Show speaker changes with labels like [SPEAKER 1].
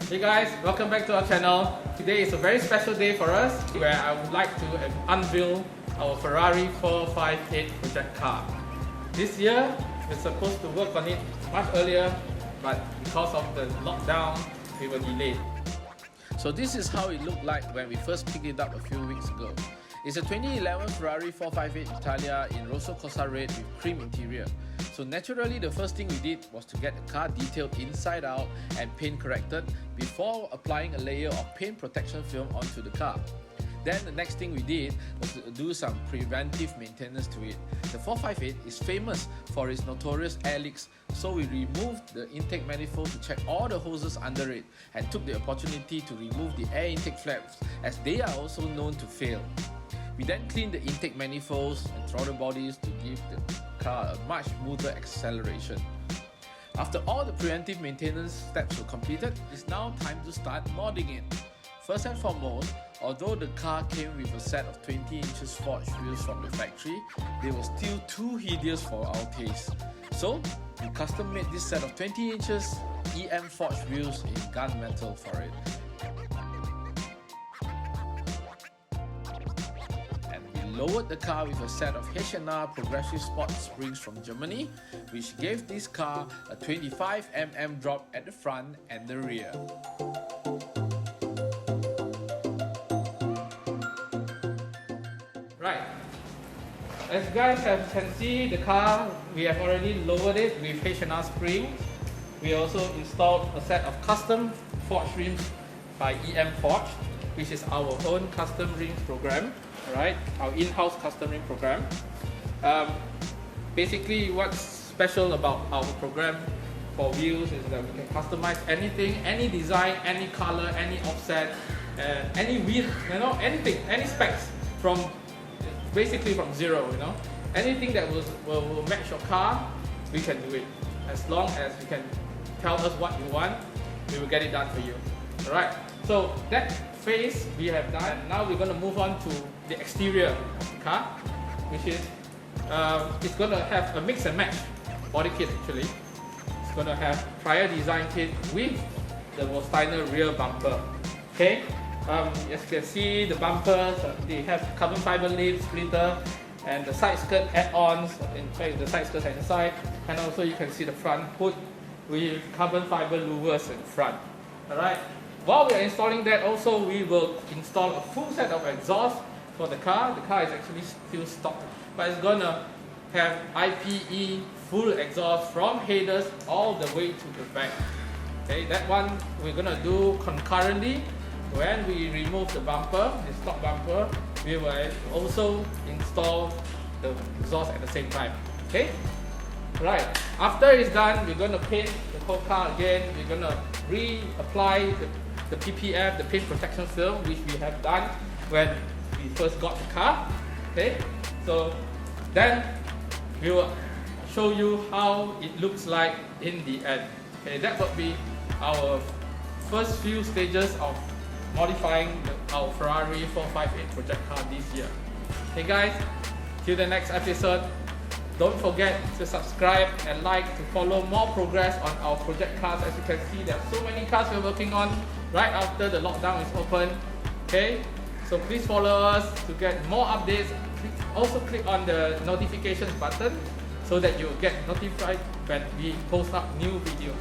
[SPEAKER 1] Hey guys, welcome back to our channel. Today is a very special day for us where I would like to unveil our Ferrari 458 project car. This year, we're supposed to work on it much earlier, but because of the lockdown, we were delayed.
[SPEAKER 2] So this is how it looked like when we first picked it up a few weeks ago. It's a 2011 Ferrari 458 Italia in Rosso Corsa red with cream interior. So naturally, the first thing we did was to get the car detailed inside out and paint corrected before applying a layer of paint protection film onto the car. Then the next thing we did was to do some preventive maintenance to it. The 458 is famous for its notorious air leaks, so we removed the intake manifold to check all the hoses under it and took the opportunity to remove the air intake flaps, as they are also known to fail. We then cleaned the intake manifolds and throttle bodies to give the car a much smoother acceleration. After all the preventive maintenance steps were completed, it's now time to start modding it. First and foremost, although the car came with a set of 20 inches forged wheels from the factory, they were still too hideous for our taste. So, we custom made this set of 20 inches EMFORGED wheels in Gunmetal for it. And we lowered the car with a set of H&R progressive sport springs from Germany, which gave this car a 25mm drop at the front and the rear.
[SPEAKER 1] Right, as you guys can see, the car, we have already lowered it with H&R springs. We also installed a set of custom forged rims by EMFORGED, which is our own custom rims program, right? Our in-house custom rim program. Basically, what's special about our program for wheels is that we can customize anything, any design, any color, any offset, any wheel, anything, any specs from basically from zero, anything that will match your car, we can do it. As long as you can tell us what you want, we will get it done for you. Alright, so that phase we have done. Now we're going to move on to the exterior of the car, which is it's going to have a mix and match body kit actually. It's going to have prior design kit with the Steiner rear bumper. Okay. As you can see, the bumpers, they have carbon fiber lip splitter and the side skirt add-ons. In fact, the side skirts at the side, and also you can see the front hood with carbon fiber louvers in front. Alright, while we are installing that, also we will install a full set of exhaust for the car. The car is actually still stock, but it's gonna have IPE full exhaust from headers all the way to the back. Okay, that one we're gonna do concurrently. When we remove the bumper, the stock bumper, we will also install the exhaust at the same time. Okay? Right. After it's done, we're going to paint the whole car again. We're going to reapply the PPF, the paint protection film, which we have done when we first got the car. Okay? So then we will show you how it looks like in the end. Okay? That will be our first few stages of modifying our Ferrari 458 project car this year. Hey guys, till the next episode, don't forget to subscribe and like to follow more progress on our project cars. As you can see, there are so many cars we're working on right after the lockdown is open. Okay, so please follow us to get more updates. Also click on the notifications button so that you'll get notified when we post up new videos.